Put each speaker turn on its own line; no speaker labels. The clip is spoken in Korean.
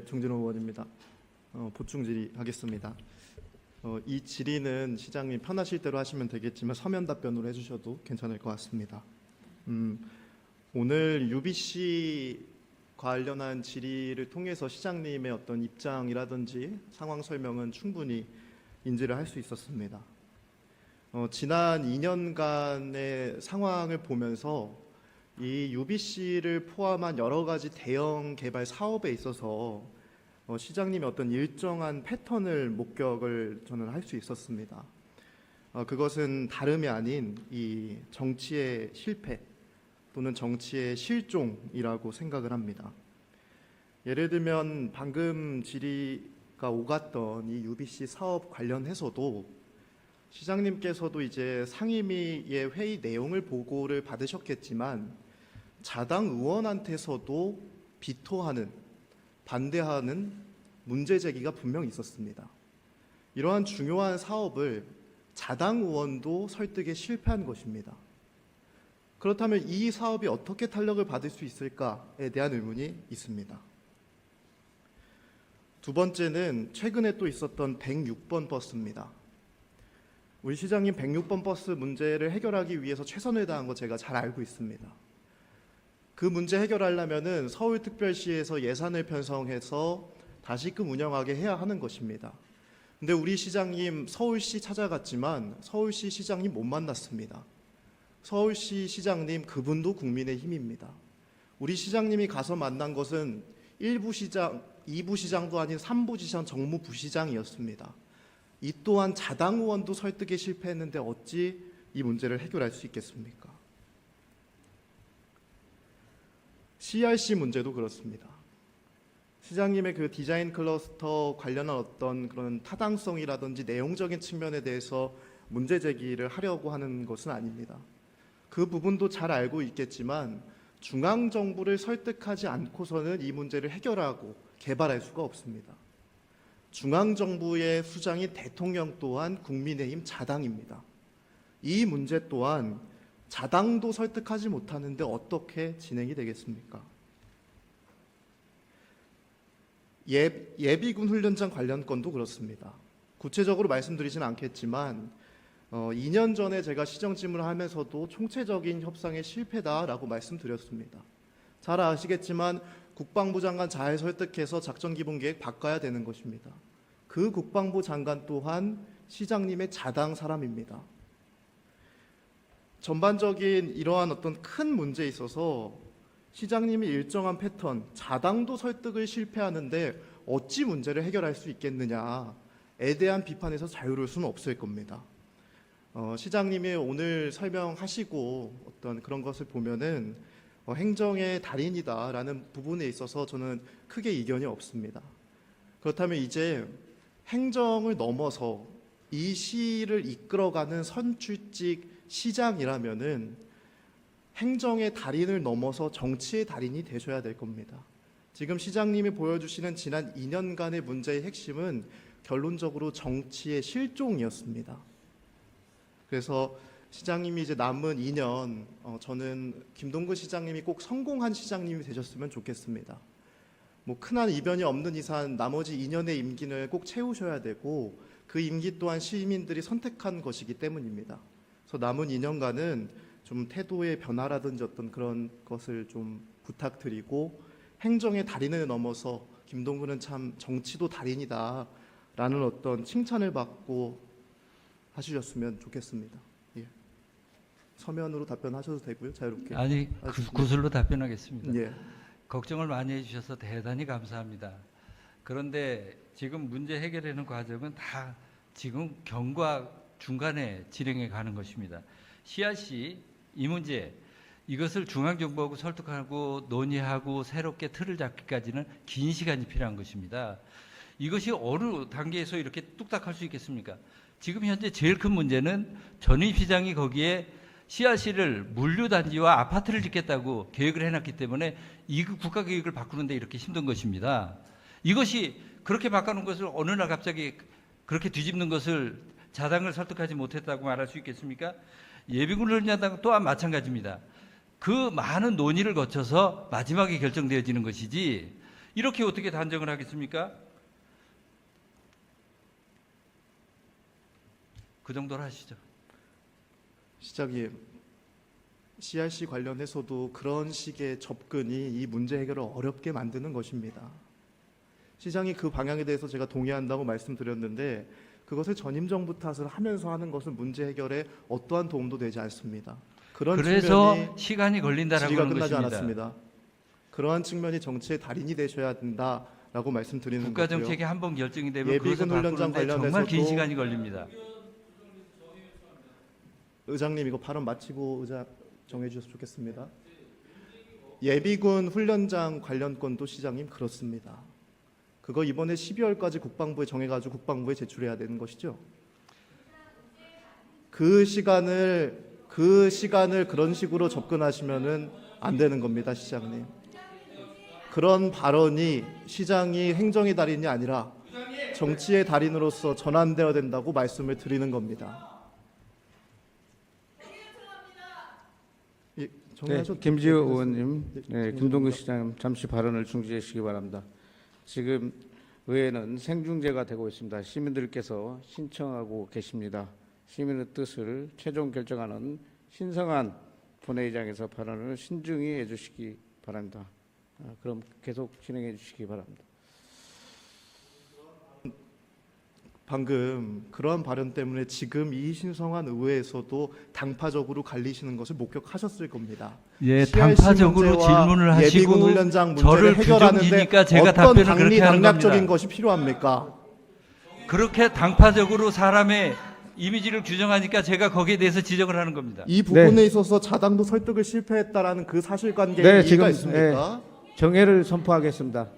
정진호 의원입니다. 보충 질의하겠습니다. 이 질의는 시장님 편하실 대로 하시면 되겠지만 서면 답변으로 해주셔도 괜찮을 것 같습니다. 오늘 UBC 관련한 질의를 통해서 시장님의 어떤 입장이라든지 상황 설명은 충분히 인지를 할 수 있었습니다. 지난 2년간의 상황을 보면서 이 UBC를 포함한 여러 가지 대형 개발 사업에 있어서 시장님의 어떤 일정한 패턴을 목격을 저는 할 수 있었습니다. 그것은 다름이 아닌 이 정치의 실패 또는 정치의 실종이라고 생각을 합니다. 예를 들면 방금 질의가 오갔던 이 UBC 사업 관련해서도 시장님께서도 이제 상임위의 회의 내용을 보고를 받으셨겠지만 자당 의원한테서도 비토하는, 반대하는 문제 제기가 분명히 있었습니다. 이러한 중요한 사업을 자당 의원도 설득에 실패한 것입니다. 그렇다면 이 사업이 어떻게 탄력을 받을 수 있을까에 대한 의문이 있습니다. 두 번째는 최근에 또 있었던 106번 버스입니다. 우리 시장님 106번 버스 문제를 해결하기 위해서 최선을 다한 거 제가 잘 알고 있습니다. 그 문제 해결하려면은 서울특별시에서 예산을 편성해서 다시금 운영하게 해야 하는 것입니다. 근데 우리 시장님 서울시 찾아갔지만 서울시 시장님 못 만났습니다. 서울시 시장님 그분도 국민의힘입니다. 우리 시장님이 가서 만난 것은 1부 시장, 2부 시장도 아닌 3부 시장 정무부시장이었습니다. 이 또한 자당 의원도 설득에 실패했는데 어찌 이 문제를 해결할 수 있겠습니까? CRC 문제도 그렇습니다. 시장님의 그 디자인 클러스터 관련한 어떤 그런 타당성이라든지 내용적인 측면에 대해서 문제 제기를 하려고 하는 것은 아닙니다. 그 부분도 잘 알고 있겠지만 중앙정부를 설득하지 않고서는 이 문제를 해결하고 개발할 수가 없습니다. 중앙정부의 수장이 대통령 또한 국민의힘 자당입니다. 이 문제 또한 자당도 설득하지 못하는데 어떻게 진행이 되겠습니까? 예비군 훈련장 관련 건도 그렇습니다. 구체적으로 말씀드리진 않겠지만 2년 전에 제가 시정질문을 하면서도 총체적인 협상의 실패다라고 말씀드렸습니다. 잘 아시겠지만 국방부 장관 잘 설득해서 작전기본계획 바꿔야 되는 것입니다. 그 국방부 장관 또한 시장님의 자당 사람입니다. 전반적인 이러한 어떤 큰 문제에 있어서 시장님이 일정한 패턴, 자당도 설득을 실패하는데 어찌 문제를 해결할 수 있겠느냐에 대한 비판에서 자유로울 수는 없을 겁니다. 시장님이 오늘 설명하시고 어떤 그런 것을 보면은 행정의 달인이다라는 부분에 있어서 저는 크게 이견이 없습니다. 그렇다면 이제 행정을 넘어서 이 시를 이끌어가는 선출직 시장이라면은 행정의 달인을 넘어서 정치의 달인이 되셔야 될 겁니다. 지금 시장님이 보여주시는 지난 2년간의 문제의 핵심은 결론적으로 정치의 실종이었습니다. 그래서 시장님이 이제 남은 2년 저는 김동근 시장님이 꼭 성공한 시장님이 되셨으면 좋겠습니다. 뭐 큰한 이변이 없는 이상 나머지 2년의 임기를 꼭 채우셔야 되고 그 임기 또한 시민들이 선택한 것이기 때문입니다. 그래서 남은 2년간은 좀 태도의 변화라든지 어떤 그런 것을 좀 부탁드리고 행정의 달인을 넘어서 김동근은 참 정치도 달인이다라는 어떤 칭찬을 받고 하시셨으면 좋겠습니다. 예. 서면으로 답변하셔도 되고요. 자유롭게.
아니 구술로 답변하겠습니다.
예.
걱정을 많이 해주셔서 대단히 감사합니다. 그런데 지금 문제 해결하는 과정은 다 지금 경과 중간에 진행해 가는 것입니다. CRC 이 문제 이것을 중앙정부하고 설득하고 논의하고 새롭게 틀을 잡기까지는 긴 시간이 필요한 것입니다. 이것이 어느 단계에서 이렇게 뚝딱 할 수 있겠습니까? 지금 현재 제일 큰 문제는 전임 시장이 거기에 CRC를 물류단지와 아파트를 짓겠다고 계획을 해놨기 때문에 이 국가계획을 바꾸는데 이렇게 힘든 것입니다. 이것이 그렇게 바꿔놓은 것을 어느 날 갑자기 그렇게 뒤집는 것을 자당을 설득하지 못했다고 말할 수 있겠습니까? 예비군 훈련장 또한 마찬가지입니다. 그 많은 논의를 거쳐서 마지막에 결정되어지는 것이지 이렇게 어떻게 단정을 하겠습니까? 그 정도로 하시죠.
시장님, CRC 관련해서도 그런 식의 접근이 이 문제 해결을 어렵게 만드는 것입니다. 시장이 그 방향에 대해서 제가 동의한다고 말씀드렸는데 그것을 전임 정부 탓을 하면서 하는 것은 문제 해결에 어떠한 도움도 되지 않습니다. 그런
그래서
측면이
시간이 걸린다라고
질의가
하는
끝나지
것입니다.
않았습니다. 그러한 측면이 정치의 달인이 되셔야 된다라고 말씀드리는
국가
거고요.
정책이 한 번 결정이 되면
예비군
그것을
훈련장
바꾸는데 정말 긴
관련해서도
시간이 걸립니다.
의장님 이거 발언 마치고 의장 정해 주셨으면 좋겠습니다. 예비군 훈련장 관련 건도 시장님 그렇습니다. 그거 이번에 12월까지 국방부에 정해가지고 국방부에 제출해야 되는 것이죠. 그 시간을 그런 식으로 접근하시면은 안 되는 겁니다, 시장님. 그런 발언이 시장이 행정의 달인이 아니라 정치의 달인으로서 전환되어야 된다고 말씀을 드리는 겁니다. 예,
네,
정리하셔도
김지호
되겠습니다.
의원님,
네,
네, 김동근 시장님 잠시 발언을 중지해 주시기 바랍니다. 지금 의회는 생중계가 되고 있습니다. 시민들께서 신청하고 계십니다. 시민의 뜻을 최종 결정하는 신성한 본회의장에서 발언을 신중히 해주시기 바랍니다. 그럼 계속 진행해 주시기 바랍니다.
방금 그러한 발언 때문에 지금 이 신성한 의회에서도 당파적으로 갈리시는 것을 목격하셨을 겁니다.
예,
CRC
당파적으로
문제와
질문을
예비군
하시고
훈련장 문제를
저를
해결하는데
규정지니까 제가
어떤
답변을 그렇게 하는
당리당략적인
겁니다.
것이 필요합니까?
그렇게 당파적으로 사람의 이미지를 규정하니까 제가 거기에 대해서 지적을 하는 겁니다.
이 부분에 있어서 자당도 설득을 실패했다라는 그 사실관계에
네,
이해가
지금,
있습니까?
정회를 선포하겠습니다.